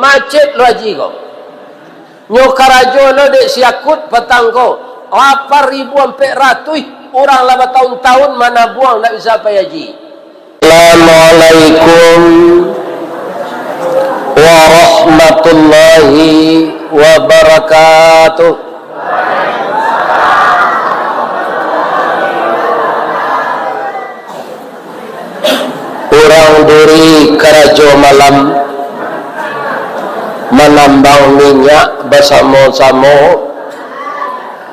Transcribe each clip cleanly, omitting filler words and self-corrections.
macet lo haji kau. Nyokarajo lo dek siakut petang kau. 8.000 sampai ratus orang lama tahun-tahun mana buang nak bisa sampai haji. Assalamualaikum warahmatullahi wabarakatuh. Orang duri karajo malam menambang minyak bersama-sama.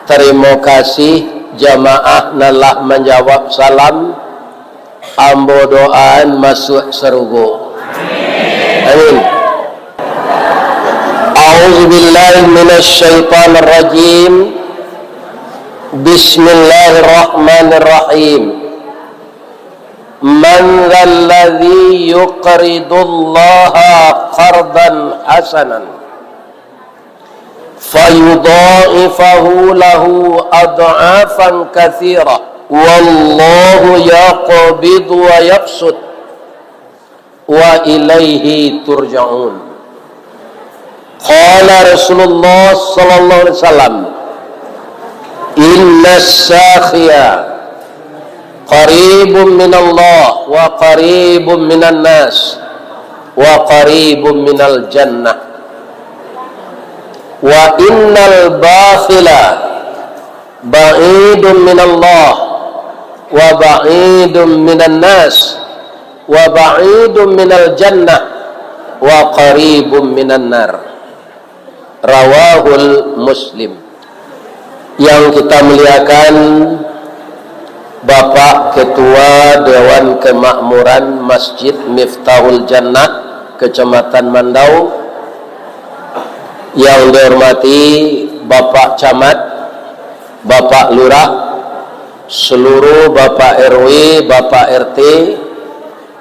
Terima kasih jamaah nalah menjawab salam. Ambo doaan masuk surga. Amin. A'udzubillahi minasyaitonir rajim. Bismillahirrahmanirrahim. Man dzalladzi yuqridullaha qardan hasanan fayudha'ifahu lahu ad'afan katsirah wallahu yaqbidu wa yabsut wa ilaihi turja'un. Qala Rasulullah sallallahu alaihi wasallam, inna as-sakhiya qaribun minallah wa qaribun minan nas wa qaribun minal jannah wa innal bakhila ba'idun minallah wa ba'idun minan nas wa ba'idun minal jannah wa qaribun minan nar. Rawahul Muslim. Yang kita muliakan Bapak Ketua Dewan Kemakmuran Masjid Miftahul Jannah Kecamatan Mandau, yang dihormati Bapak Camat, Bapak Lurah, seluruh Bapak RW, Bapak RT,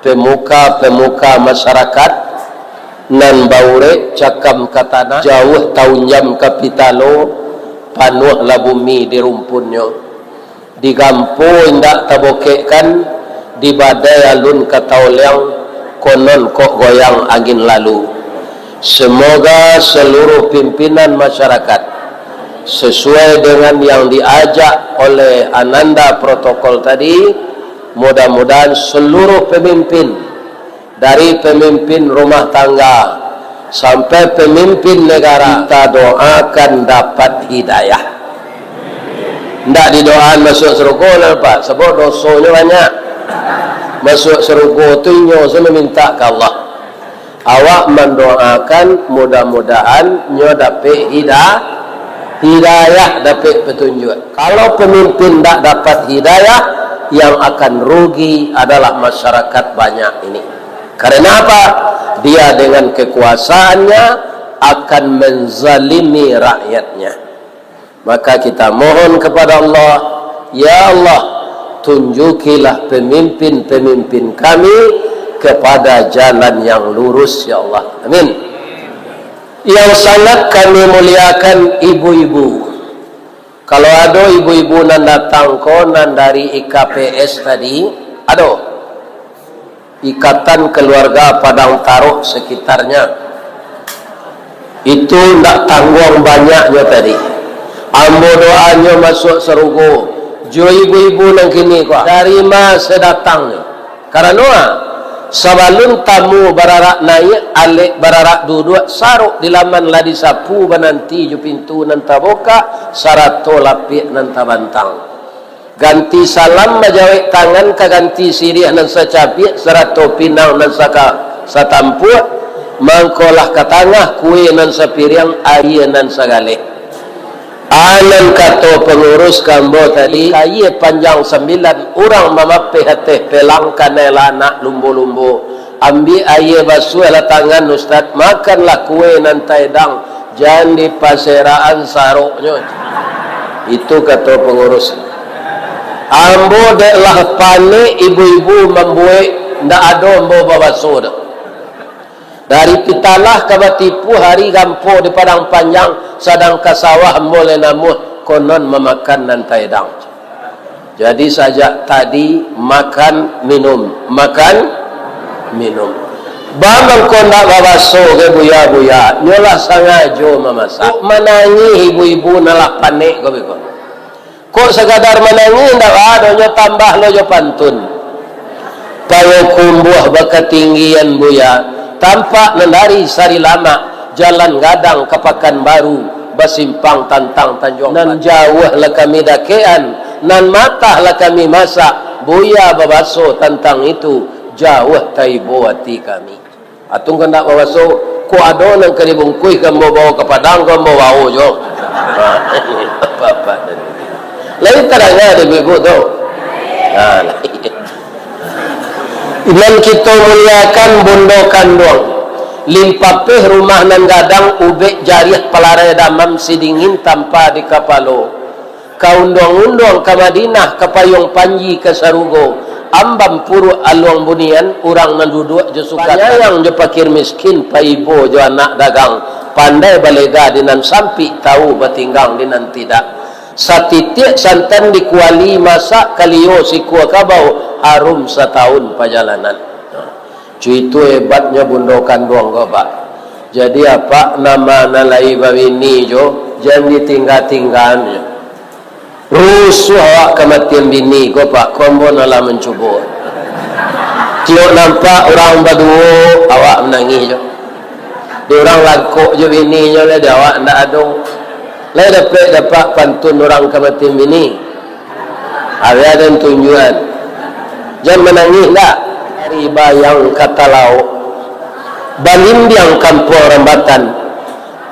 pemuka-pemuka masyarakat nan baure cakam katana jauh tahun jam kapitalo panuh la bumi di rumpunnya di gampo indak tabokekkan di badai alun katauliang konon kok goyang angin lalu. Semoga seluruh pimpinan masyarakat sesuai dengan yang diajak oleh Ananda protokol tadi, mudah-mudahan seluruh pemimpin dari pemimpin rumah tangga sampai pemimpin negara kita doakan dapat hidayah. Tidak didoakan masuk surga lah Pak, sebab dosanya banyak. Masuk surga tu nyo saya minta ke Allah. Awak mendoakan mudah-mudahan nyo dapat hidayah, dapat petunjuk. Kalau pemimpin tak dapat hidayah, yang akan rugi adalah masyarakat banyak ini. Karena apa? Dia dengan kekuasaannya akan menzalimi rakyatnya. Maka kita mohon kepada Allah, ya Allah, tunjukilah pemimpin-pemimpin kami kepada jalan yang lurus, ya Allah. Amin. Yang sangat kami muliakan ibu-ibu. Kalau ada ibu-ibu nan datang konan dari IKPS tadi, ada Ikatan Keluarga Padang Taruk sekitarnya, itu tidak tanggung banyaknya tadi. Ambo doanya masuk surga. Jo ibu-ibu nang kini kok dari masa datang ni. Karena sabalun tamu bararak naik alik bararak duduk saruk di laman ladi sapu bananti ju pintu nan taboka sarato lapik nan tabantang. Ganti salam majawek tangan ka ganti sirih nan sacapi sarato pinang nan saka satampu mangkolah ka tangah kue nan sapiriang air nan sagale. Anan kato pengurus kambo tadi kaya panjang 9 orang mamapeh hateh pelang kanela anak lumbu-lumbu ambil air basuh ala tangan Ustaz, makanlah kue nan taedang jangan di paseraan saruknya. Itu kata pengurus. Ambo deklah panik ibu-ibu membuat ndak ada ambo babasuh dah. Dari pitalah kabatipu hari gampo di padang panjang sadang kasawah boleh namuh konon memakan nan taedang. Jadi sajak tadi makan minum, makan minum. Bamang ko nak babaso ke buya-buya, nyolah sangajo mamasak. Menangi ibu-ibu nalah panik ko biko. Kok sekadar menangi ndak ada nyo tambah lo jo pantun. Payo kumbuh bakatinggian buya, tampak nandari sari lama, jalan gadang ke Pekanbaru, basimpang tantang Tanjung. Nan jauh lah kami dakean, nan matah lah kami masak, buya babaso tentang itu, jauh taibo hati kami. Atung kendak babaso, ku ado nang keribungkui kamu bawa ke Padang, kamu bawa jo. Apa-apa. Lain terangnya ada ibu tu. Iman kita muliakan bondo kandung. Limpapeh rumah nan gadang ubek jariah pelarai damam sidingin tanpa di kapalo. Kaundong-undong ke Madinah ke Payung Panji ke Sarugo. Ambam puru aluang bunian urang nan duduk je suka yang je pakir miskin paibo je anak dagang pandai balega dinan sampi tahu batinggang dinan tidak satitik santan dikuali masak kalio si kuah kabau harum setahun perjalanan. Cuy itu hebatnya bundokan doang kau pak. Jadi apa nama nalai bawini jo jangan ditinggal-tinggalnya. Rusuh awak kematian bini kau pak, kombo nala mencuba. Tiok nampak orang baduo awak menangis je. Dia orang lakuk je bini je lah, dia awak ndak adong. Lai dapat pantun orang kematian bini. Ada tunjuan. Jangan menangis tak. Riba yang kata lauk. Balimbiang kampung Rambatan,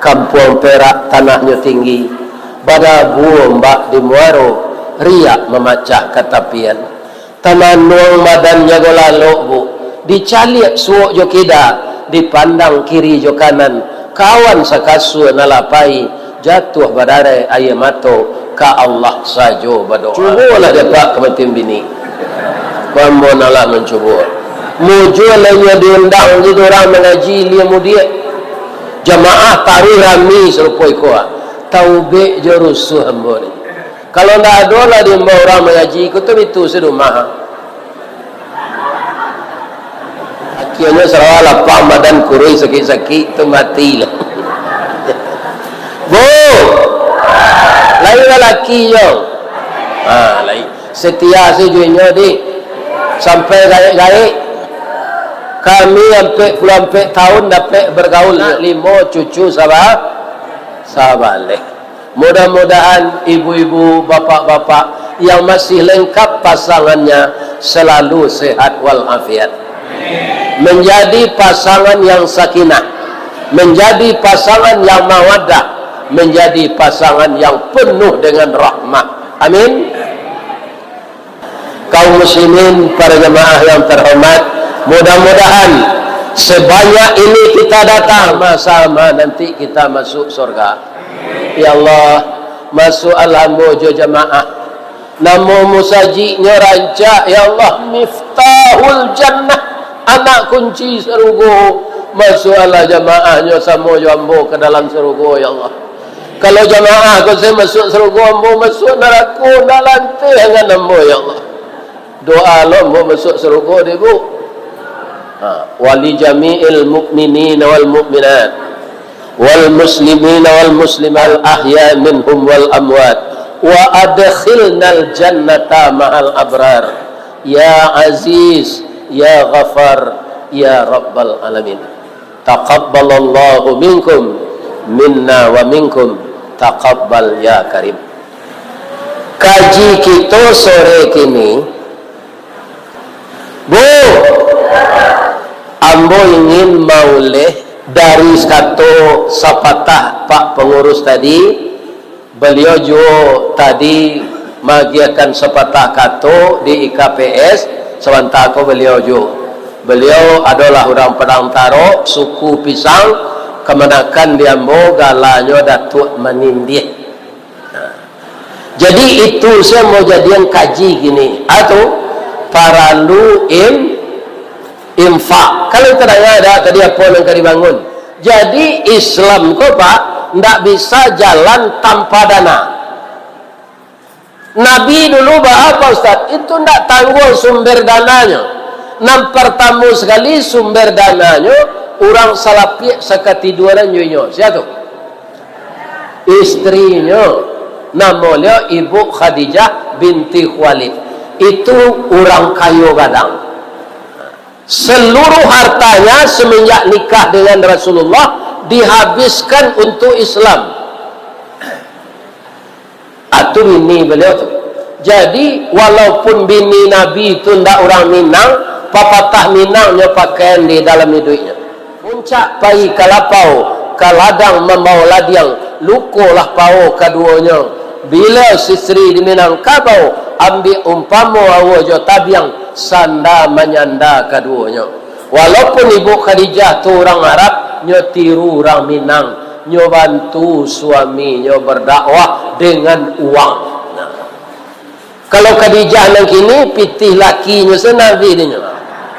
kampung Perak tanahnya tinggi. Pada buah mbak di Muaro, riak memacah katapian. Tamanung badannya golalo bu, dicaliak suok jo kida, dipandang kiri jo kanan, kawan sakasu nalapai, jatuh badare ayamato, ka Allah sajo berdoa. Cubalah dapat kematian bini. Kamu nalah mencuba. Mujur lainnya diundang jadi orang mengaji dia mudia. Jamaah taruh rami serupoi kuah. Taube je rusuh ambo ni. Kalau ndak ada lah dia orang mengaji ikut itu serumah. Akhirnya sarawak lapang badan kurui sakit-sakit tu matilah. Bu, lain lelaki yo. Lain. Setia sejunya di sampai gaik-gaik. Kami sampai tahun dapat bergaul 5 cucu sahabat. Mudah-mudahan ibu-ibu, bapak-bapak yang masih lengkap pasangannya selalu sehat walafiat. Menjadi pasangan yang sakinah, menjadi pasangan yang mawaddah, menjadi pasangan yang penuh dengan rahmat. Amin. Kaum muslimin, para jemaah yang terhormat, mudah-mudahan sebanyak ini kita datang sama-sama nanti kita masuk surga. Ya Allah, masuk alhamdulillah jamaah. Namo musajinya rancak ya Allah, miftahul jannah, anak kunci surga. Masuk Allah jamaahnya sama jambo ke dalam surga ya Allah. Kalau jamaah kau saya masuk surga, ambo masuk neraka dak lantai dengan ambo ya Allah. Doa lo ambo masuk surga dia bu. Wali jami'il mu'minin wal mu'minat wal muslimin wal muslimat ahya minhum wal amwat wa adkhilnal jannata ma'al abrar ya aziz ya ghafar ya rabbal alamin. Taqabbalallahu minkum minna wa minkum taqabbal ya karim. Kaji kita sore kini bu, ambo ingin maulih dari satu sapatah Pak pengurus tadi. Beliau juga tadi magiakan sepatah kato di IKPS sebantako beliau juga. Beliau adalah orang Padang Taro, suku Pisang, kemenakan di ambo galanya Datuk Menindih. Jadi itu saya mau jadi yang kaji gini atau paralu infak. Kalau terangnya ada tadi apa yang kali bangun. Jadi Islam kok Pak ndak bisa jalan tanpa dana. Nabi dulu apa Ustaz? Itu ndak tanggung sumber dananya. Nam pertama sekali sumber dananya orang salapik sekatiduran nyonya. Siapa tu? Istrinya. Namanya Ibu Khadijah binti Khuwailid. Itu orang kaya gadang. Seluruh hartanya semenjak nikah dengan Rasulullah dihabiskan untuk Islam. Itu bini beliau tu. Jadi walaupun bini Nabi itu tidak orang Minang, papatah Minangnya pakaian di dalam hidupnya. Puncak pai kalapau, kaladang membawa ladiang, lukolah pau keduanya. Bila sisri di Minangkabau, ambil umpama awajo tabiang, sanda menyanda keduanya. Walaupun Ibu Khadijah tu orang Arab, nyo tiru orang Minang, nyo bantu suaminya berdakwah dengan uang. Nah. Kalau Khadijah nang kini pitih lakinya senabi dia.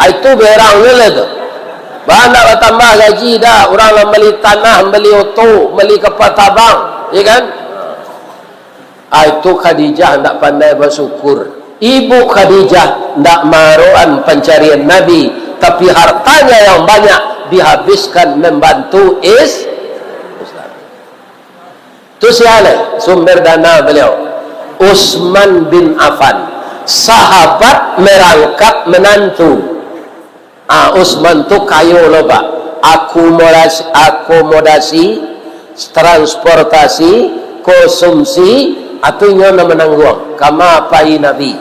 Itu berangnya lah tu. Banyak tambah gaji dah, orang lah beli tanah, beli oto, beli kapal tabang, ya kan? Itu Khadijah tak pandai bersyukur. Ibu Khadijah tak maruan pencarian Nabi, tapi hartanya yang banyak dihabiskan membantu Islam. Itu siapa sumber dana beliau? Utsman bin Affan, sahabat merangkap menantu. Utsman tu kayo loh pak, akomodasi, transportasi, konsumsi, atunya na menanggung kama pai Nabi.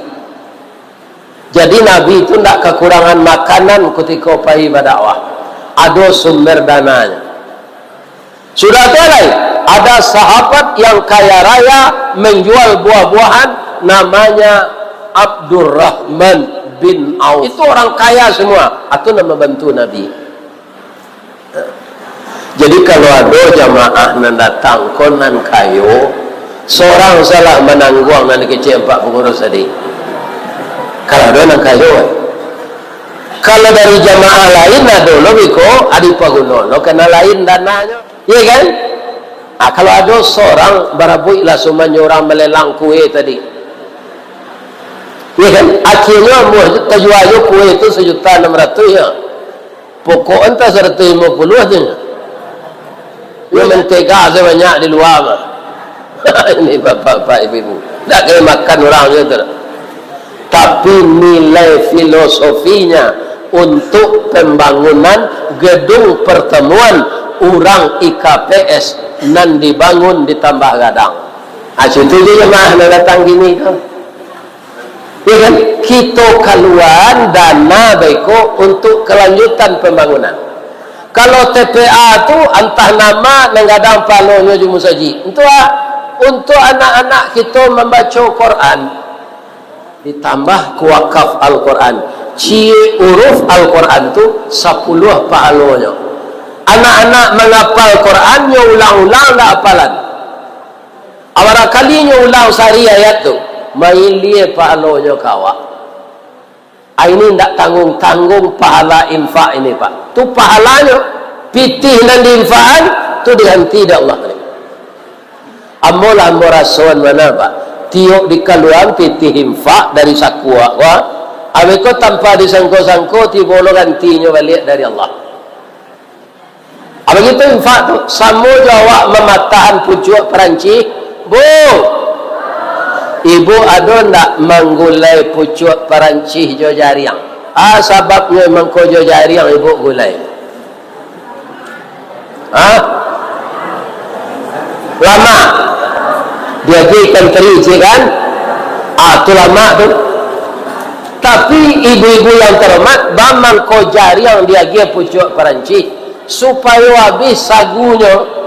Jadi Nabi itu tidak kekurangan makanan ketika pai berdakwah. Ada sumber dananya. Sudah lain, ada sahabat yang kaya raya menjual buah-buahan, namanya Abdurrahman bin Auf. Itu orang kaya semua. Itu nama bantu Nabi. Jadi kalau ada jamaah yang datang konan kayo, seorang salah menanggung nanti kecil 4 pengurus tadi. Kalau ada yang kayo, kalau dari jamaah lain ada lebih kok adipaguno, kena lain dananya, iya kan? Kalau ada seorang barabuik lah semuanya orang melelang kue tadi, iya kan? Akhirnya terjual kue itu 1.600.000 ya, pokok entah 150 aja. Ya mentega sebanyak di luar mah. Ini bapak-bapak ibu-ibu tidak kaya makan orang itu, tapi nilai filosofinya untuk pembangunan gedung pertemuan orang IKPS nan dibangun ditambah gadang. Situ je jemaah nak datang gini kan, ya kan? Kita keluar dana beko untuk kelanjutan pembangunan. Kalau TPA tu entah nama nenggadang palonya jumu saji untuk anak-anak kita membaca Quran, ditambah kuwakaf Al-Quran, huruf Al-Quran tu 10 pahalanya. Anak-anak menghafal Quran, nya ulang-ulang tak hafalan. Awal kalinya ulang sehari ayat tu, mailie pahalanya kawak. Ini tak tanggung-tanggung pahala infak ini pak. Tu pahalanya, pitih dan diinfaan, tu diganti dah Allah. Amolah morasuan mana pak? Tiok di kaluan pitih infak dari sakwa. Abeko tanpa disangko-sangko tibolo gantinya balik dari Allah. Begitu infak tu, samo jawab mematahan pucuk peranci. Bu, ibu ada nak menggulai pucuk peranci jo jariang? Sebabnya memang ko jo jariang ibu gulai. Lama dia ikan teri kan? Tu lama tu. Tapi ibu-ibu yang terhormat, bamang ko jariang dia pucuk peranci supaya habis sagunya.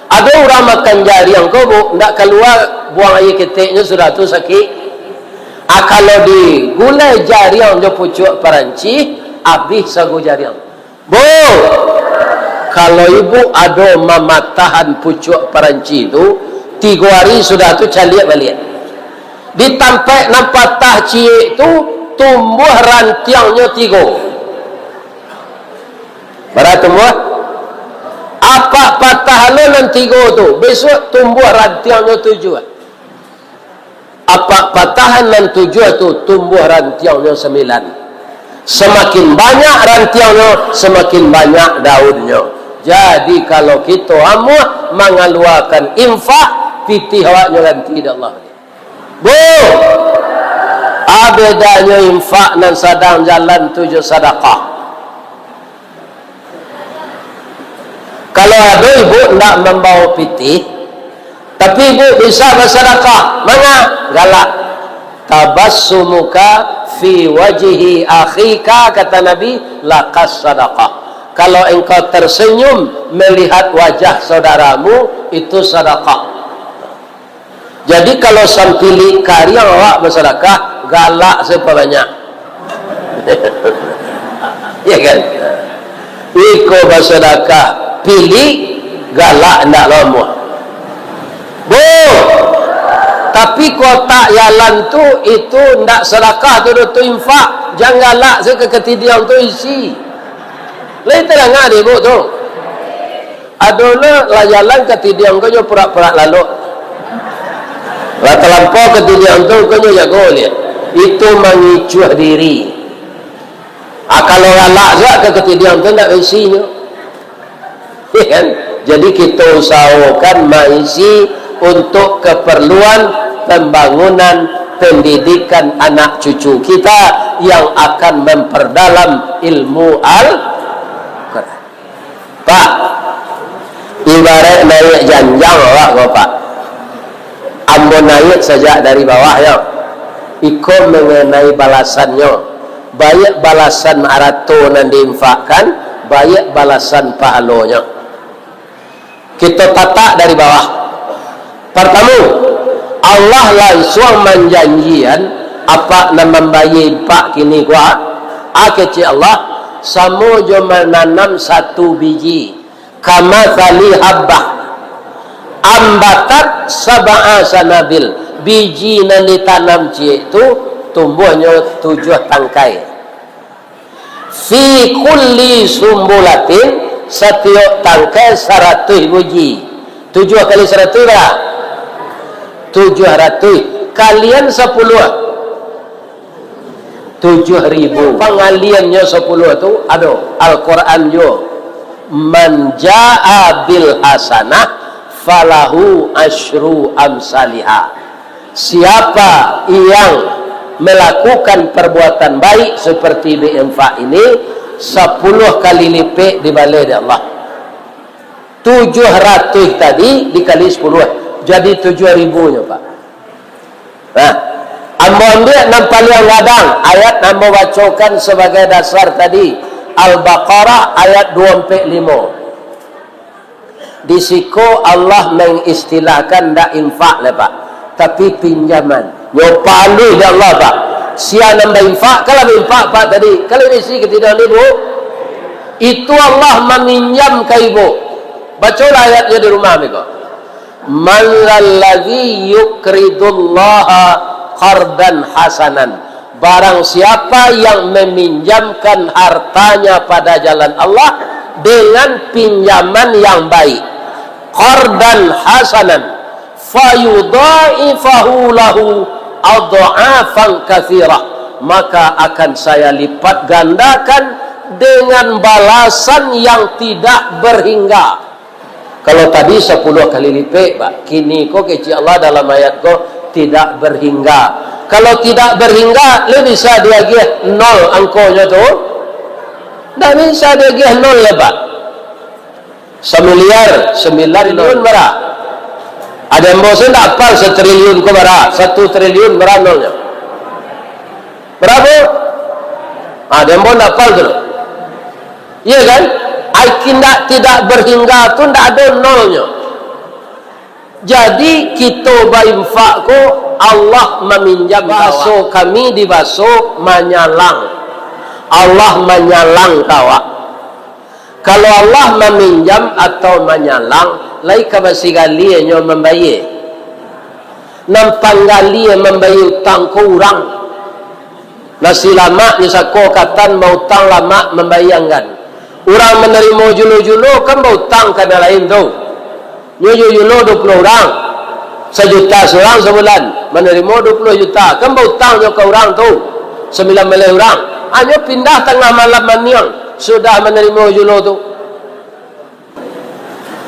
Ada orang makan jariang kau bu, tak keluar buang air ketiknya sudah tu sakit. Kalau digulai jariang dia pucuk peranci, habis sagu jariang. Bu, kalau ibu ada mematahan pucuk peranci itu 3 hari sudah tu calik balik. Ditampak nampak tah cie itu tumbuh rantiangnya 3. Berapa tumbuh? Apa patah halunan 3 tu? Besok tumbuh rantiangnya 7. Apa patahan nan 7 tu tumbuh rantiangnya 9. Semakin banyak rantiaunya, semakin banyak daunnya. Jadi kalau kita amuh mengeluarkan infak, pitih awaknya ganti dah Allah. Bu, bedanya infak dan sedang jalan tujuh sedekah. Kalau ada ibu nak membawa pitih, tapi ibu bisa bersedekah, mana? Galak. Tabassumuka fi wajhi akhika, kata Nabi, laqas sadaqah. Kalau engkau tersenyum melihat wajah saudaramu, itu sedekah. Jadi kalau sampili karya awak bersedekah, galak sebanyak. Ya kan? Iko bersedekah, pilih galak ndak lama. Bu, tapi kotak jalan tu itu ndak sedekah tu infak. Jangan galak seketidian tu isi. Lain terang ada ibu tu. Adolah layalan ketidian kau pura-pura lalu. Lah terlampau ketidian tu kau jago lihat. Itu mengicuh diri. Kalau galak ke ketidian tu ndak isinya. Ya kan? Jadi kita usahakan mengisi untuk keperluan pembangunan pendidikan anak cucu kita yang akan memperdalam ilmu Al-Quran. Pak, ibarat naik janjang Pak. Ambo naik sejak dari bawah ya. Iko mengenai balasannya. Banyak balasan ma'arato yang diinfakkan, banyak balasan pahalanya. Kita tatak dari bawah. Pertama, Allah langsung menjanjikan apa nama membayar pak kini gua. Kecil Allah samo jo menanam satu biji kama tali habbah ambatat sab'a sanabil, biji yang ditanam itu tumbuhnya 7 tangkai. Fi kulli sumbulatin, setiap tangkai 100 biji. 7 kali 100 lah 700. Kalian 10 7.000. Pengaliannya 10 tu ada Al-Quran jo. Man ja'a bil hasanah falahu asyru amsalihah. Siapa yang melakukan perbuatan baik seperti berinfak ini, 10 kali lipat dibalai oleh Allah. 700 tadi dikali 10 jadi 7.000 nya Pak. Nah, ambo ambil nampal yang gadang ayat ambo bacakan sebagai dasar tadi Al-Baqarah ayat 245. Di siku Allah mengistilahkan dak infak lah Pak, tapi pinjaman. Yo palu ya Allah Pak. Sia nambah infak, kalau infak Pak tadi, kalau isi ketidak ibu, itu Allah meminjam ke ibu. Bacalah ayatnya di rumah mereka. Man lalladzi yuqridullaha qardan hasanan. Barang siapa yang meminjamkan hartanya pada jalan Allah dengan pinjaman yang baik, qardan hasanan, fayudha'ifahu lahu adha'afan katsirah, maka akan saya lipat gandakan dengan balasan yang tidak berhingga. Kalau tadi 10 kali lipat Pak, kini kok kecil Allah dalam ayat kok tidak berhingga. Kalau tidak berhingga, lu bisa diagih 0 angkonya tu. Tak bisa diagih 0 ya Pak. 9 triliun berapa? Ada yang bosan tak hafal 1 triliun ke berapa? 1 triliun berapa nolnya? Berapa? Ada yang bosan tak hafal tu. Iya kan? Tidak berhingga tu tidak ada nolnya. Jadi kita berinfak ko Allah meminjam baso kami di baso menyalang. Allah menyalang kawa. Kalau Allah meminjam atau menyalang, lai kabasigali nyo membayar. Nampanggali membayar utang ko urang. Nasi lama ni sako katan mau utang lama membayangkan. Orang menerima julu-julu kan mau utang kada lain tu. Julu 20 orang. 1 juta seorang sebulan. Menerima 20 juta. Kan mau utang ke orang tu. 9 miliar orang. hanya pindah tengah malam maniang sudah menerima julo tu.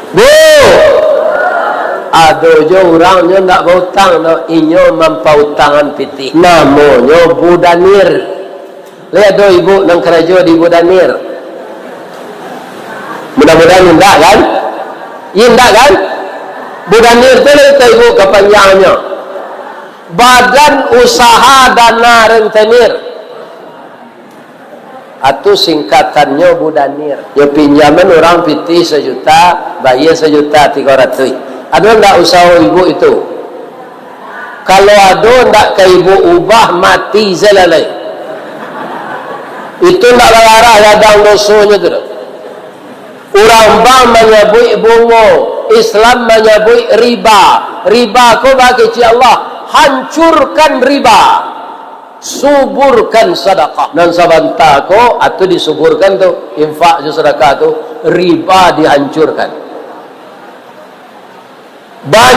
Bu, ada je orangnya nak berhutang no, inyo mampautangan piti. Namanya Budanir. Lihat do ibu nang kerja di Budanir. Mudah-mudahan indah kan? Indah kan? Budanir tu lihat ibu kepanjangnya. Badan Usaha Dana Rentenir. Atau singkatannya Budanir. Ya pinjaman orang piti 1 juta, bayar 1.300.000. Ada enggak usaha ibu itu? Kalau ada enggak ke ibu ubah mati zelalai. Itu enggak larang gadang dosonya tu. Orang bang menyebut bunga, Islam menyebut riba. Riba ko bagi Allah, hancurkan riba. Suburkan sedekah. Dan sabanta ko atau disuburkan tu, infak je sedekah tu, riba dihancurkan.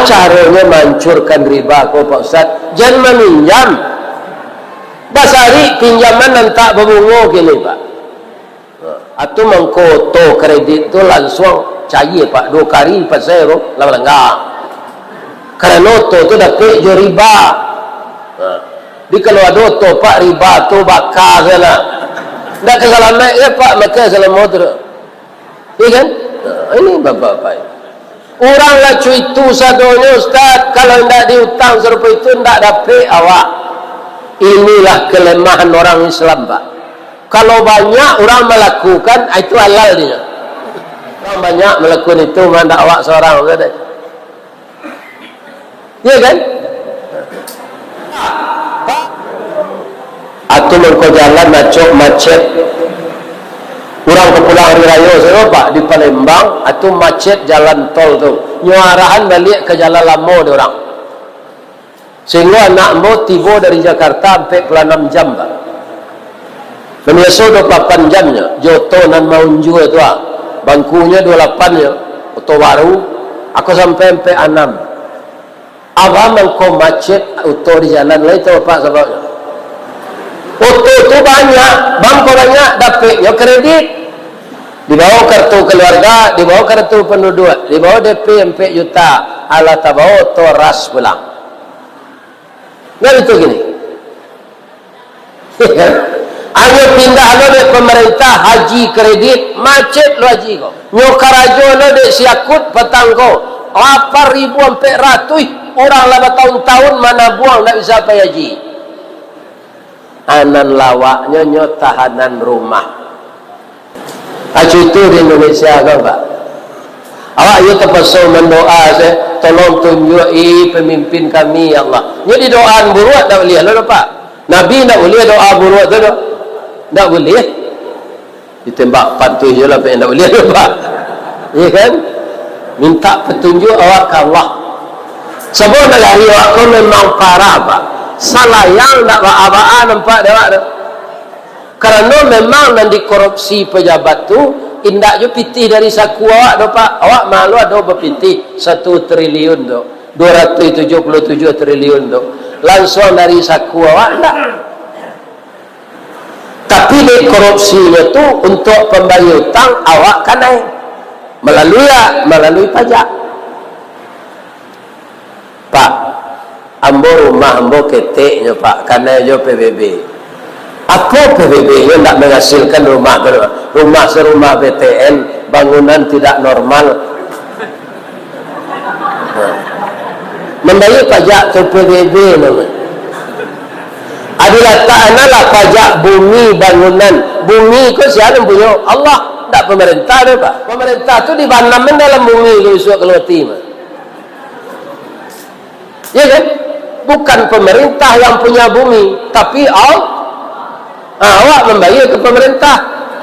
Caranya menghancurkan riba ko Pak Ustaz. Jangan meminjam. Basari pinjaman nanti berbunga gini Pak. Atau mengkoto kredit tu langsung cair Pak 2 kali 4 0 lama lengang. Karena noto tu dapat je riba. Di kalau ada to Pak riba tu bakar sana. Tak kesalahan ya Pak maka salam motor. Iya kan? Ini bapak-bapak. Orang lah itu sadonya Ustaz, kalau tidak diutang serupa itu tidak dapat awak. Inilah kelemahan orang Islam Pak. Kalau banyak orang melakukan, itu halal dia. Orang banyak melakukan itu, mana awak seorang. Ya kan? Atau mengkau jalan macet. Kurang ke pulang hari raya saya Pak di Palembang atau macet jalan tol tu. Nyuarahan balik ke jalan lama dia orang. Sehingga anak mau tiba dari Jakarta sampai 6 jam Pak. Biasa 28 jamnya. Joto nan Maunju itu ah. Bangkunya 28 nya. Auto baru. Aku sampai 6. Abang mengko macet auto di jalan lain tu Pak sebabnya. Auto tu banyak, bangko banyak, dapatnya kredit. Dibawa kartu keluarga, dibawa kartu penduduk, dibawa DP 4 juta. Ala tak bawa auto ras pulang. Nah itu gini. Ayo pindah lo dek pemerintah haji kredit, macet lo haji kau. Nyokarajo lo dek siakut petang kau. 8.000 sampai ratus orang lama tahun-tahun mana buang tak bisa payah haji. Anan lawaknya nyo tahanan rumah. Acu itu di Indonesia kan Pak. Awak yo terpaksa mendoa saya, tolong tunjuki pemimpin kami ya Allah. Nyo di doaan buruat tak boleh lo Pak. Nabi tak boleh doa buruat tu dah. Tak boleh. Ditembak pantu je lah tak boleh lo Pak. Ya kan? Minta petunjuk awak ke Allah. Sebab negara awak kau memang parah Pak. Salah yang tak apa-apa nampak dia tu. Kerana memang nan dikorupsi pejabat tu indak je pitih dari saku awak tu Pak. Awak malu ada berpitih 1 triliun tu. 277 triliun tu. Langsung dari saku awak tak. Tapi di korupsinya tu untuk pembayar hutang awak kan naik. Melalui pajak. Pak, ambo rumah ambo keteknya Pak, karena jo PBB. Apa PBB-nya tidak menghasilkan rumah serumah BTN, bangunan tidak normal. Membayar pajak ke PBB namanya. Adalah ta'analah pajak bumi bangunan. Bumi kau siapa yang punya? Allah, tak pemerintah dia Pak. Pemerintah tu dibanamin dalam bumi kalau suat keluar timah. Ya kan? Bukan pemerintah yang punya bumi, tapi awak membayar ke pemerintah.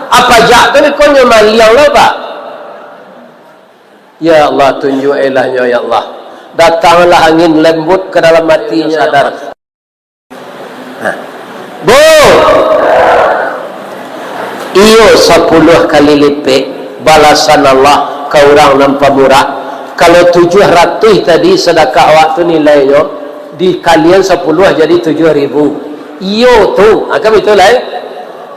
Apa jak tu ni kau nyaman liang lah Pak. Ya Allah, tunjuk elahnya ya Allah. Datanglah angin lembut ke dalam hatinya sadar. Bu, iyo 10 kali lipat balasan Allah ke orang nampak murah. Kalau 700 tadi sedekah awak tu nilainya dikalian 10 jadi 7.000. Iyo tu, akan betul lah.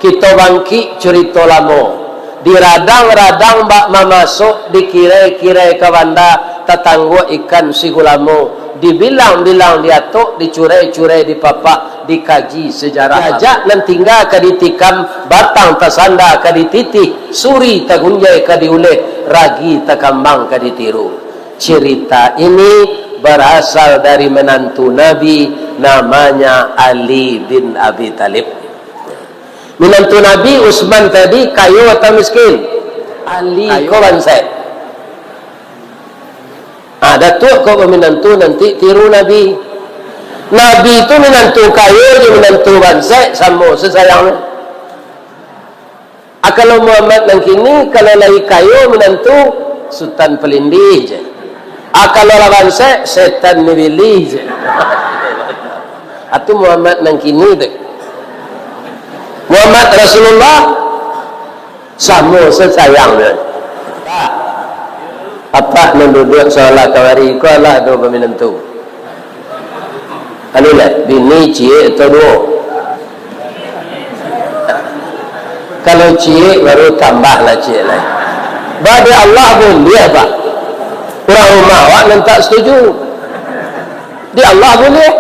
kita bangkit cerita lama. Diradang-radang bak mamasuk, dikirai-kirai ke bandar, tetangga ikan sigulamo, dibilang-bilang diatuk, dicurai-curai di papak, dikaji sejarah. Ajak nan tinggal ke ditikam, batang tasanda ke dititih, suri tagunjai ke diulih, ragi takambang ke ditiru. Cerita ini berasal dari menantu Nabi, namanya Ali bin Abi Talib. Menantu Nabi Utsman tadi kaya atau miskin? Ali kau bansai. Datuk kau menantu nanti tiru Nabi. Nabi itu menantu kaya, dia menantu bansai, sama sesayangnya. Kalau Muhammad yang kini, kalau lagi kaya menantu Sultan Pelindih je. Kalau lah bansai, setan milih je. Itu Muhammad yang kini tu. Muhammad Rasulullah sama sesayangnya. Apa menduduk solat kawari ko Allah do peminantu. Anulah bini cie atau dua. Kalau cie baru tambahlah cie lain. Bagi Allah boleh apa? Orang rumah awak nan tak setuju. Di Allah boleh.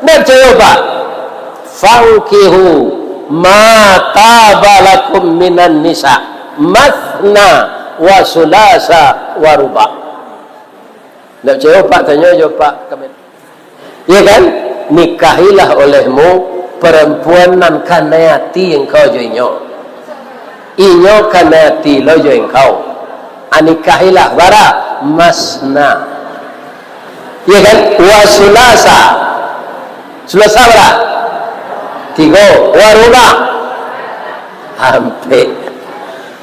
Dan coba fangkihu ma tabalakum minan nisa mathna wa sulasa wa ruba. Nak jawab pak, tanya jawab pak. Ya kan? Nikahilah olehmu perempuan nan kanayati engkau joinyo. Inyo kanayati lo join kau. Nikahilah bara masna. Ya kan? Wa sulasa. Sulasa bara? 3 waruba hampir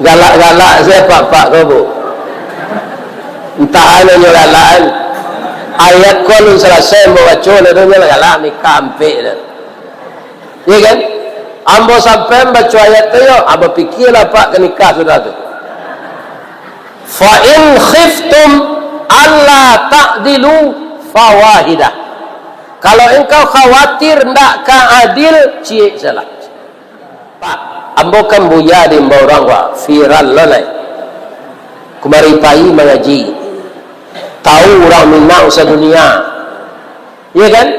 galak-galak saya pak kau bu entah ada nyolakan ayat kolun selesai membaca itu galak nikah hampir ya kan ambo sampai baca ayat itu yo ambo fikirlah pak ke nikah sudah tu fa in khiftum alla ta'dilu fawahidah. Kalau engkau khawatir ndak adil, cie salah. Pak, ambo kan buya di mbau orang wa viral lalai. Kumari pai mengaji. Tahu orang Minang sedunia. Ya kan?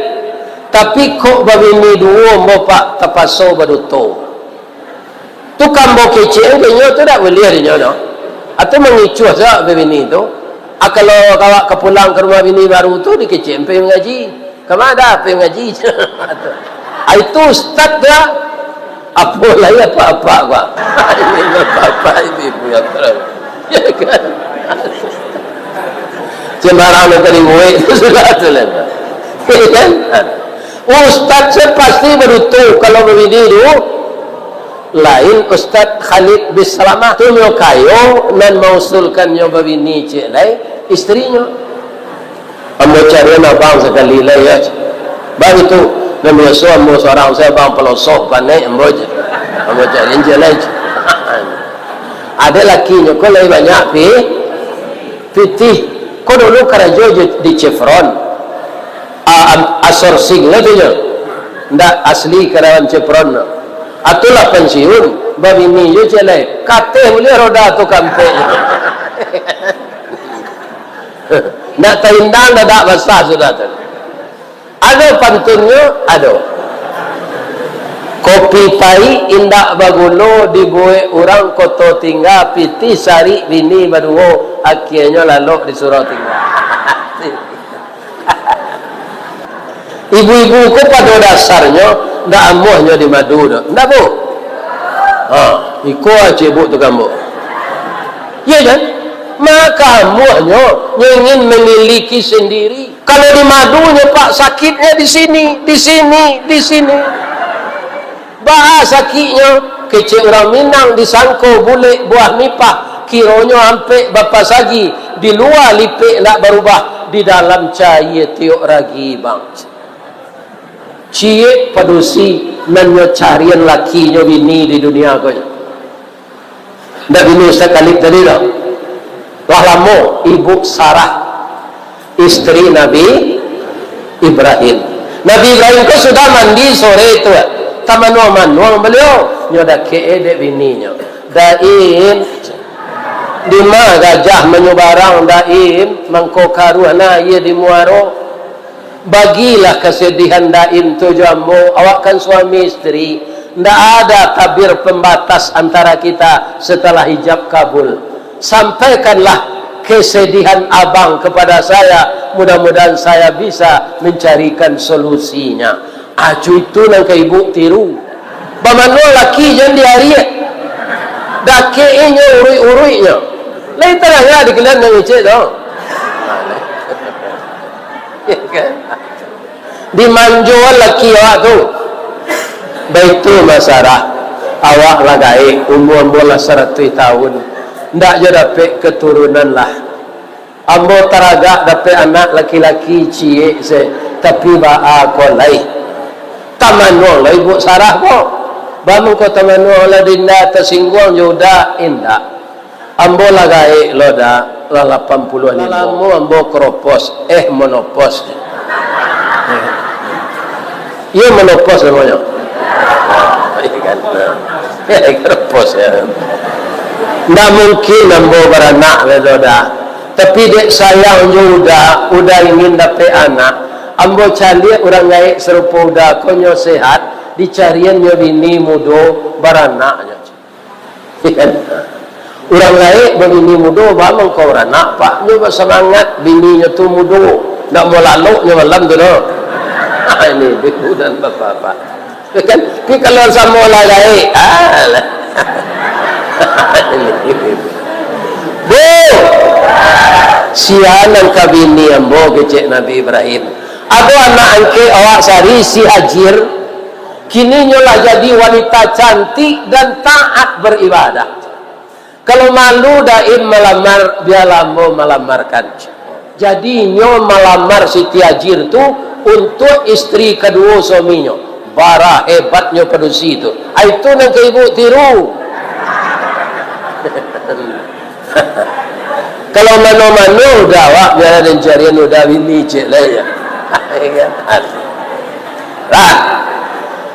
Tapi kok babini dua mbau pak tapaso baduto. Tu kan mbau kece enggaknya tu dak boleh dia no. Atau mengicu saja babini tu. Kalau kawak kepulang ke rumah bini baru tu dikece empe mengaji. Kemana apa yang ngaji? Itu ustaz dah. Apa lah ya apa-apa pak. Ini apa-apa ibu yang terang. Ya kan? Sembarang nak tadi murid itu sudah terlalu. Ya kan? Ustaz pasti berutuh kalau berbini dulu. Lain Ustaz Khalid bin Salamah tu nyo kayo nan mausulkan nyo berbini cik lain istrinya. Ambo cari abang sekali lah ya. Bang itu nama ambo seorang saya bang pelosok pandai ambo je. Ambo cari je lah. Ada lakinya kau lebih banyak putih. Kau dulu kerja di Chevron. Outsourcing lah tu je. Ndak asli karyawan Chevron. Atulah pensiun. Babi ni je celai. Kata boleh roda tu kampe. Nak terindang dah tak basah sudah tu. Ada pantunnya, ada. Kopi pai indak bagulo dibuat orang koto tinggal piti sari bini baduo akhirnya lalu disuruh tinggal. Ibu-ibu ko pada dasarnya ndak amuhnya di madu dah. Ndak bu? Iko aja bu tu kamu. Ya kan? Maka muahnya ingin memiliki sendiri. Kalau di madunya pak sakitnya di sini, di sini, di sini. Bah sakitnya kecil orang Minang disangko boleh buah nipah. Kironya sampai bapa sagi di luar lipik nak berubah, di dalam cair tiok ragi bang. Cie padusi nanyo carian lakinya bini di dunia kau. Ndak bini sekali tadi dah. Wahlamu ibu Sarah istri Nabi Ibrahim. Nabi Ibrahim ko sudah mandi sore itu. Manual beliau nyo dak dek bininya. Daim di ma gajah menyubarang daim mangko karuana ia di muaro. Bagilah kesedihan daim tu jambo, awak kan suami istri, ndak ada tabir pembatas antara kita setelah hijab kabul. Sampaikanlah kesedihan abang kepada saya, mudah-mudahan saya bisa mencarikan solusinya. Acu itu nang ke ibu tiru. Bamano laki jangan diariak. Dakeinya urui-uruinya. Lain tanahnya dikelan nang icek tu. Dimanjuan laki awak tu. Baik tu masalah. Awak lagai umur bola 100 tahun. Ndak je dapat keturunan lah. Ambo teragak dapat anak laki-laki cie se, tapi ba kolai. Tamanu lah ibu Sarah ko. Bamu ko tamanu lah dinda tersinggung juda indah. Ambo lagai loda la 80 ni. Lamu ambo kropos monopos. Ia monopos namanya. Kan. Kropos ya. Nggak mungkin ambo beranak loda. Tapi dek sayang juga udah ingin dapat anak. Ambo cari orang lain serupa udah konyo sehat, dicarian nyo bini mudo baranaknya. Orang lain bini mudo bamang kau beranak pak, nyo semangat bininya tu mudo, ndak mau lalu nyo malam tu no. Ini ibu dan bapak. Kan? Tapi kalau sama orang lain, Bu, sianan kabini ambo kecek Nabi Ibrahim. Aku anak angke awak sari si Hajir. Kini nyolah jadi wanita cantik dan taat beribadah. Kalau malu daim melamar, biarlah ambo melamarkan. Jadi nyo melamar Siti Hajir tu untuk istri kedua suaminya. Bara hebatnya pedusi itu. Itu nang ke ibu tiru. Kalau mano-mano udah awak biar ada carian udah bini cek lah ya.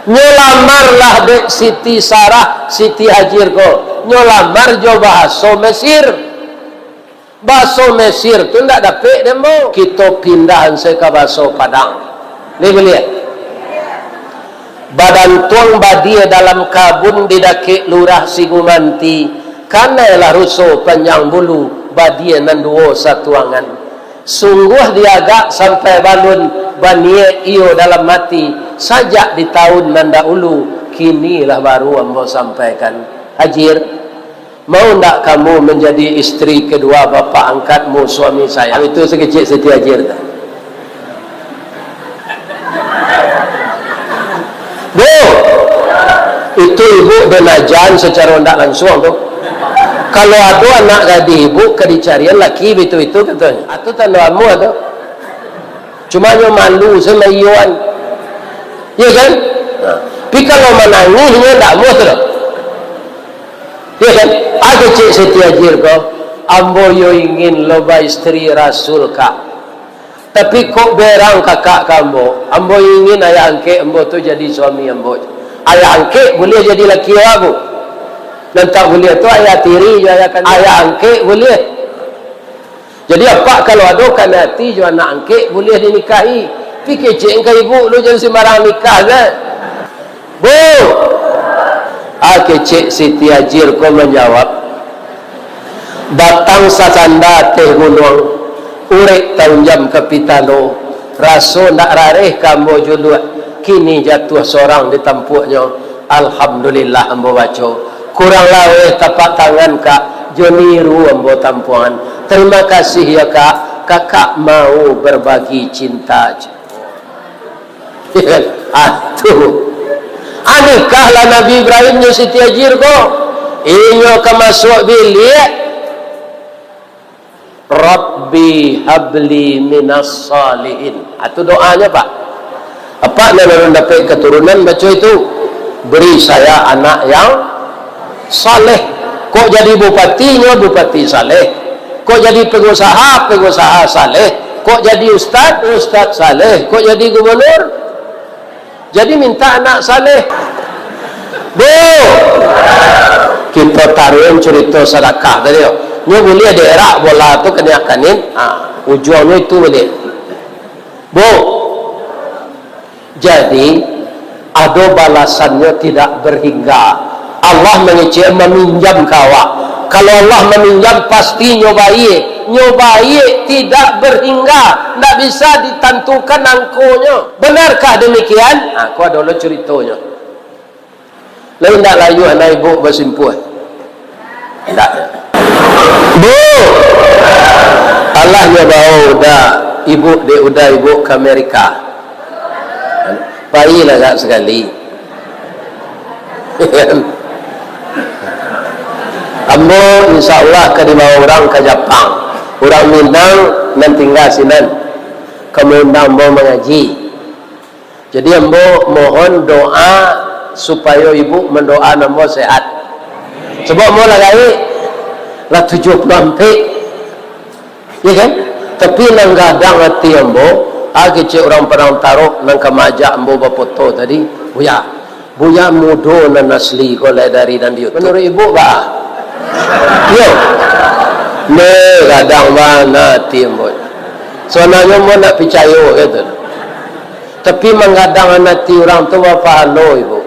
Nyolamarlah dek Siti Sarah, Siti Hajir ko. Nyolamar jo bahasa Mesir. Bahasa Mesir tu ndak dapat demo. Kita pindahan ke bahasa Padang. Ni boleh. Badan tuang badia dalam kabun didake lurah Sigumanti. Kanalah rusuh panjang bulu badia nanduo satuangan. Sungguh diagak sampai balun banie iyo dalam mati. Sajak di tahun nanda ulu, kinilah baru ambo sampaikan. Hajir, mau ndak kamu menjadi istri kedua bapak angkatmu suami saya? Itu sekecil Siti Hajir. Bu, itu ibu benajan secara ndak langsung tu. Kalau ada anak gadi ibu kedicarian laki itu katanya. Atau tandamu atau cuma nyo malu semayuan. Ya kan? Tapi kalau menangisnya tak mau tu. Ya kan? Aku cik Siti Hajir ko, ambo yo ingin loba istri Rasul ka. Tapi kok berang kakak kamu, ambo ingin ayah angke ambo tu jadi suami ambo. Ayah angke boleh jadi laki aku. Dan tak boleh tu ayah tiri je ayah angke boleh. Jadi apa kalau ada kan hati je anak angke boleh dinikahi. Fikir cik engkau ibu lu jangan sembarang nikah kan. Bu, cik Siti Hajir ko menjawab. Batang sasanda teh gunung, urek tanjam kapitalo. Raso nak rareh kamu julu. Kini jatuh seorang di tampuknya. Alhamdulillah ambo baca. Kurang laweh tapak tangan kak, joniru ambo tampuan. Terima kasih ya kak, kakak mau berbagi cinta. Atuh, anikahlah Nabi Ibrahim nya Siti Hajir ko. Inyo kamasuk bilik. Rabbi habli minas salihin. Itu doanya pak. Apa yang dapat keturunan baca itu? Beri saya anak yang saleh. Kok jadi bupatinya bupati saleh, kok jadi pengusaha saleh, kok jadi ustaz saleh, kok jadi gubernur, jadi minta anak saleh. Bu, kita taruhin cerita sedekah tadi. Nyo boleh daerah bola tu kena kanin. Ujungnya itu boleh. Bu, jadi ada balasannya tidak berhingga. Allah mengecek meminjam kawak. Kalau Allah meminjam pasti nyobai tidak berhingga, tidak bisa ditentukan angkonya. Benarkah demikian? Aku ada dulu ceritanya. Lain tak layu anak ibu bersimpuh. Tak. Bu, Allah nya bawa udah ibu ke Amerika. Baiklah tak sekali. Ambo insyaAllah ke dibawa orang ke Jepang. Orang Minang nan tinggal sinan. Kemudian ambo mengaji. Jadi ambo mohon doa supaya ibu mendoa ambo sehat. Sebab ambo lah 70 hampir. Ya kan? Tapi nang gadang hati ambo, kecil orang perang taruh nang kemajak ambo berfoto tadi. Buya mudo nan asli kalau dari dan YouTube. Menurut ibu bah? Yo, ne kadang mana timbul. Sebenarnya mau nak percaya gitu. Tapi mengadang hati orang tu apa halo ibu.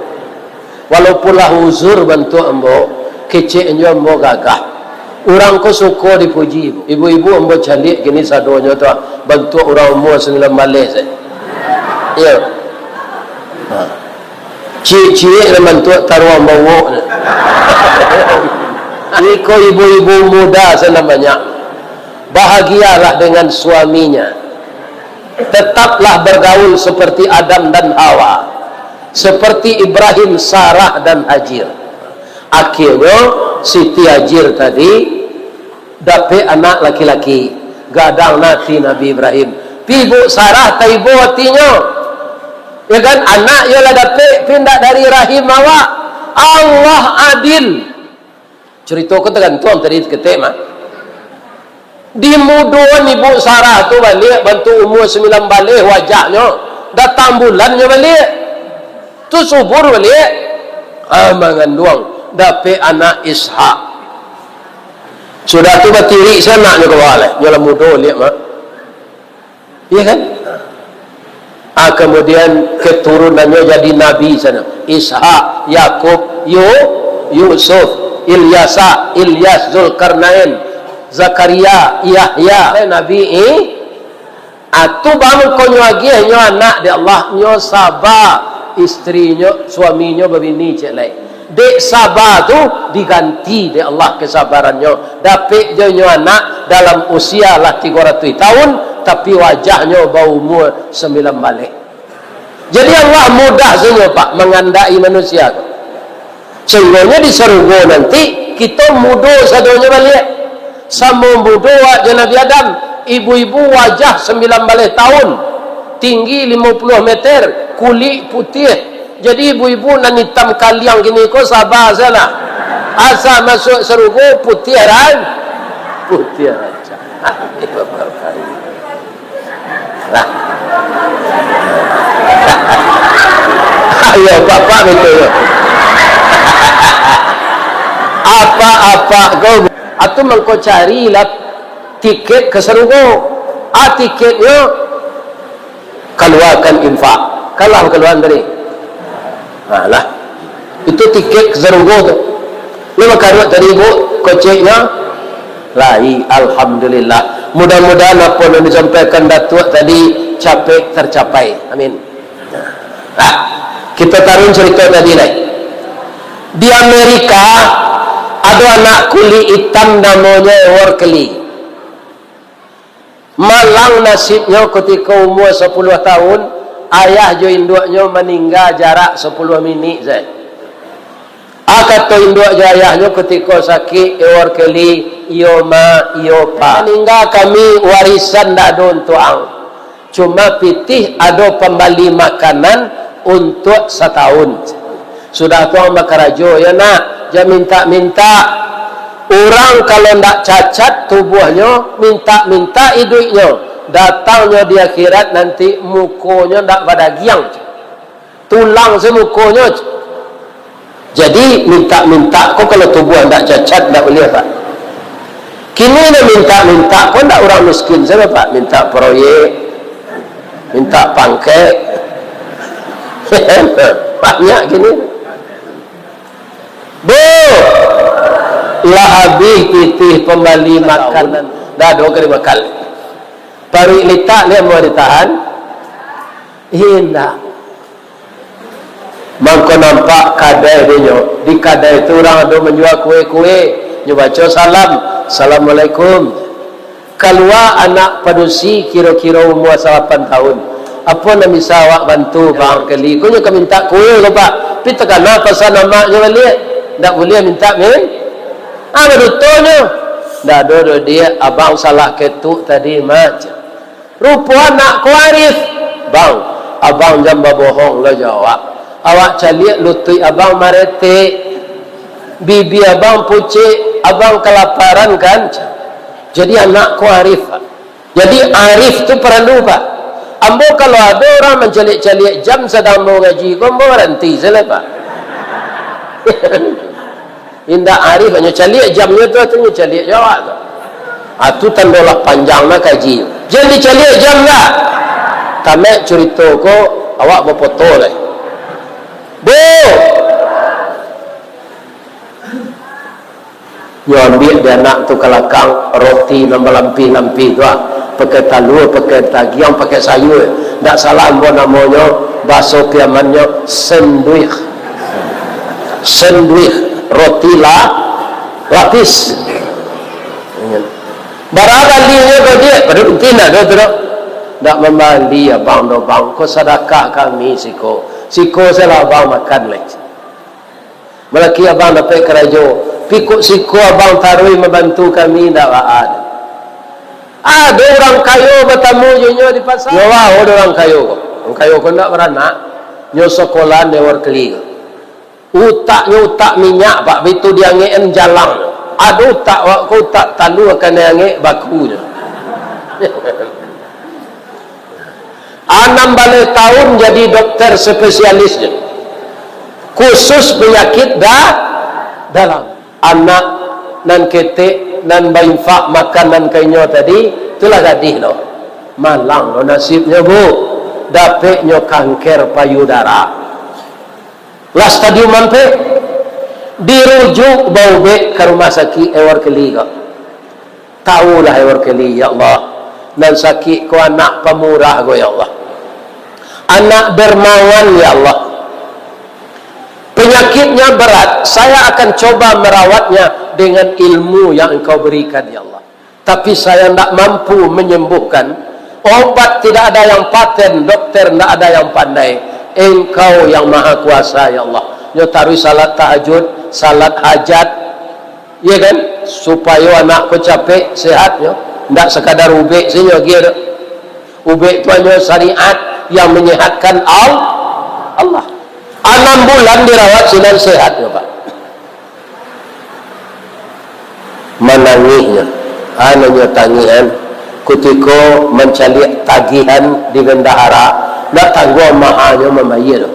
Walaupun lah uzur bantu ambo, keciknya ambo gagah. Orang ko suka dipuji ibu. Ibu-ibu ambo calik gini sadonya tu bantu orang umur 9 Malaysia. Yo. Cik-cik nak bantu taruh ambo. Ini kau ibu-ibu muda sana banyak. Bahagialah dengan suaminya. Tetaplah bergaul seperti Adam dan Hawa, seperti Ibrahim, Sarah dan Hajar. Akhirnya Siti Hajar tadi dapat anak laki-laki. Gadang nanti Nabi Ibrahim. Ibu Sarah tak ibu hatinya. Ya kan anak ialah dapat pindah dari rahim awak. Allah adil. Cerita ke tergantung tadi ketik mah. Di muduan ibu Sarah tu balik bantu umur 9 balik wajahnya. Datang bulannya balik. Tu subur balik. Mengandung dapat anak Ishak. Sudah tu batiri sanaknya ke bawah. Nyolah muda lihat mah. Iya kan? Kemudian keturunannya jadi nabi sana. Ishak, Yakub, Yusuf, Ilyas, Zulkarnain, Zakaria, Yahya, Nabi atu bangun konyo lagi nyo anak de Allah nyo Sabah, istrinya, suaminya berbini cek lain. Dek Sabah tu diganti de Allah kesabarannya. Dapat je nyo anak dalam usia lah 300 tahun, tapi wajahnya bau umur 9 balik. Jadi Allah mudah saja Pak mengandai manusia tu. Sehingga di surga nanti kita muda sadonya balik. Sama muda wajah Nabi Adam. Ibu-ibu wajah 9 balik tahun. Tinggi 50 meter. Kulit putih. Jadi ibu-ibu nan hitam kaliang gini kok sabar sana. Asal masuk surga putih kan? Putih aja. Nah. Ayo bapak betul. Apa-apa kau atau mengkau carilah tiket ke surga. Tiketnya keluarkan infak. Kalau keluar dari lah itu tiket ke surga tu. Lima karut tadi ibu koceknya lai. Alhamdulillah. Mudah-mudahan apa yang disampaikan Datuk tadi tercapai. Amin. Kita taruh cerita tadi lah. Di Amerika ada anak kulit hitam namanya Workley. Malang nasibnya ketika umur 10 tahun, ayah jo induknya meninggal jarak 10 minit saja. Kata induk jo ayahnya ketika sakit, Workley, Ioma, Iopa. Meninggal kami warisan tak ada untuk ang. Cuma pitih ada pembali makanan untuk setahun. Sudah tuang makarajo ya nak, jangan minta-minta. Orang kalau ndak cacat tubuhnya, minta-minta hidupnya. Datangnya di akhirat nanti mukonya ndak pada giang. Tulang semukonya. Jadi minta-minta kok kalau tubuh anda cacat tak boleh Pak. Kini nak minta-minta kok tak orang miskin saja Pak, minta proyek, minta pangkek. Banyak kini. Lah habis titih pembali makanan dah 2 kali makan. Pari litak dia mau ditahan. Hendak. Maka nampak kadai dia. Di kadai itu orang ada menjual kuih-kuih. Dia baca salam. Assalamualaikum. Keluar anak padusi kira-kira umur 8 tahun. Apa nak bisa awak bantu bang kali? Kau nak minta kuih ke Pak? Tapi tekan apa pasal nama je balik. Tak boleh minta min. Betulnya. Dah ada dia abang salah ketuk tadi macam. Rupa anak kuarif. Bang, abang jamba bohong lah jawab. Awak caliak lutui abang maretik. Bibi abang pucik, abang kelaparan kan? Jadi anak kuarif. Jadi arif tu perlu Pak. Ambo kalau ada orang mencalik-calik jam sedang mau ngaji, kau mau berhenti salah Pak. Indah arif hanya calik jamnya tu hanya calik jawab tu. Itu tandolah panjang nak kaji. Jadi calik jam lah. Tamek cerita ko awak berfoto lah. Yo ambil dia anak tu kelakang roti nambah lampi tu pakai talur, pakai tagiang, pakai sayur. Tak salah ambo namanya bahasa kiamannya sandwich. Roti lapis. Barangkali dia dia pada rutin ada tu. Tak membali abang do bang ko sedekah kami siko saya abang makan lagi. Melaki abang dapat kerajo pikuk siko abang tarui membantu kami tak ada. Ada orang kayu bertamu nyo di pasar. Yo ada orang kayu ko. Orang kayu ko nak beranak nyo sekolah newar keli. Utak minyak Pak begitu dia ngeen jalang. Ada utak talu akan dia ngek bakunya. 6 balik tahun jadi dokter spesialisnya. Khusus penyakit dalam. Anak nan ketik nan bainfak makanan kainyo tadi itulah gadih lo. Malang lo nasibnya Bu. Dapatnya kanker payudara. Lah stadium mampe dirujuk bau bek ke rumah sakit Ewar Keli kau. Tahulah Ewar Keli ya Allah. Dan sakit ko anak pemurah ko ya Allah. Anak dermawan ya Allah. Penyakitnya berat, saya akan coba merawatnya dengan ilmu yang engkau berikan ya Allah. Tapi saya tidak mampu menyembuhkan. Obat tidak ada yang paten, dokter tidak ada yang pandai. Engkau yang maha kuasa ya Allah. Nyo taruh salat tahajud, salat hajat, ya kan, supaya anakku capek sehat nyo. Tidak sekadar ubek saja kira. Ubek itu hanya syariat yang menyehatkan Allah. 6 bulan dirawat sinan sehat ya Pak. Menangisnya, anaknya tangihan, ketika mencari tagihan di bendahara. Nak tangguh mahanya memayir.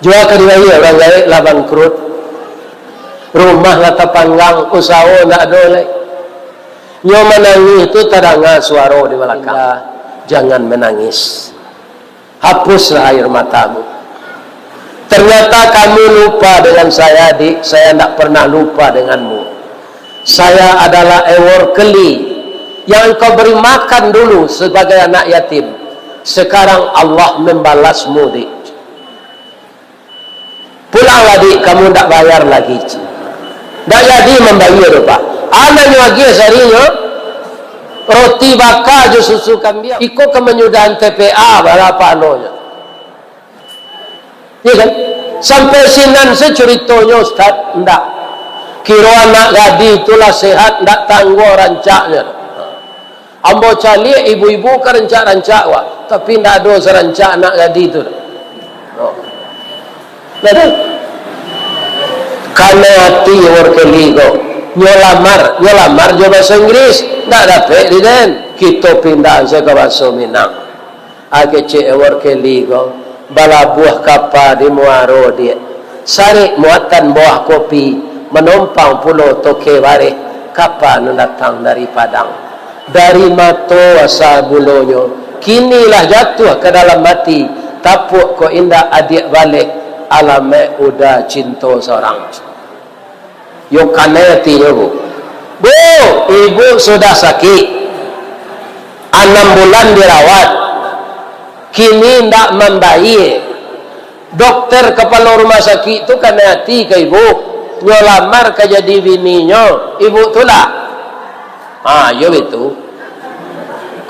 Jual ke dia orang lain lah bangkrut. Rumah lah terpanggang, usaha nak ada lagi. Nyo menangis itu terdengar suara di belakang. Jangan menangis. Hapuslah air matamu. Ternyata kamu lupa dengan saya, Dik. Saya tidak pernah lupa denganmu. Saya adalah Ewar Keli yang engkau beri makan dulu sebagai anak yatim. Sekarang Allah membalasmu, Dik. Pulanglah, Dik, kamu tak bayar lagi. Tak jadi membayar, Pak. Anaknya lagi seharinya roti bakar je susu kambing. Ikut ke menyudahan TPA berapa anonya. Ya kan? Sampai sinan seceritonya Ustaz, enggak. Kira anak gadi itulah sehat, enggak tangguh rancaknya. Ambo cali ibu-ibu ke rancak-rancak wah, tapi tidak ada serancak anak gadi itu. Betul? Karena hati Ewar Keli kau nyolamar je bahasa Inggris, tidak dapat dan kita pindah ke bahasa Minang. Ake Ewar Keli kau bala buah kapal di Muaro dia. sari muatan buah kopi, menumpang pulau toke bare, kapan datang dari Padang, dari mato asal bulonyo, kinilah jatuh ke dalam mati, tapuk ko indah adik balik, alame udah cinta seorang. Yo kanetinya bu, ibu sudah sakit, 6 bulan dirawat, kini ndak membaik. Dokter kepala rumah sakit tu kaneti ke ibu, nyolamar ke jadi bininya, ibu tolak. Yo itu.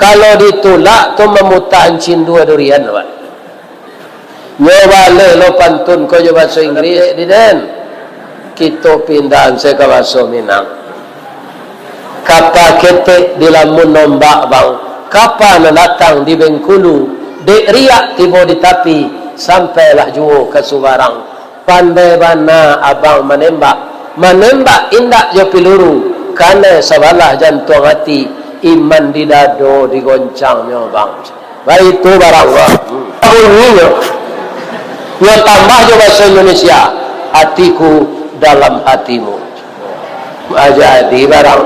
Kalau ditolak tu memutahan cindu durian pak. Nyoba le lo pantun ko jo bahasa Inggris di den. Kita pindahan saya ke bahasa Minang. Kapa kete di lamun nombak bang. Kapa datang di Bengkulu. Dek riak tiba di tapi. Sampailah juo ke Subarang. Pandai bana abang menembak. Menembak indak jo piluru. Karena sabalah jantung hati. Iman di dado digoncangnya bang. Baik itu barang wah. Yang tambah jo bahasa Indonesia. Hatiku dalam hatimu. Jadi barang.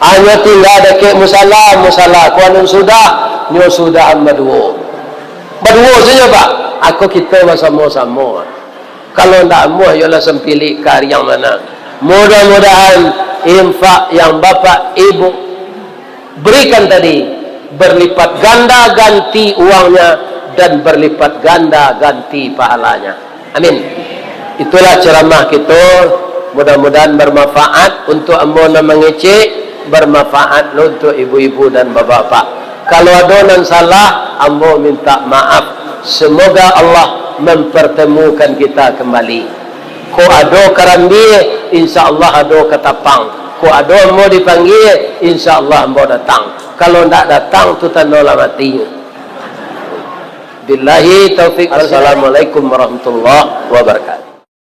Hanya tinggal dekat musalah. Kuanun sudah. Nyo sudah berdua. Berdua saja pak. Aku kita bersama-sama. Kalau tidak mau, yolah sempilih kari yang mana. Mudah-mudahan infak yang bapak ibu berikan tadi berlipat ganda ganti uangnya dan berlipat ganda ganti pahalanya. Amin. Itulah ceramah kita. Mudah-mudahan bermanfaat untuk ambo yang mengecek, bermanfaat untuk ibu-ibu dan bapak-bapak. Kalau ada yang salah, ambo minta maaf. Semoga Allah mempertemukan kita kembali. Ko ada karambi, insya-Allah ada ketapang. Ko ada mau dipanggil, insya-Allah mau datang. Kalau tidak datang, tu tanda mati. Billahi taufiq. Assalamualaikum warahmatullahi wabarakatuh.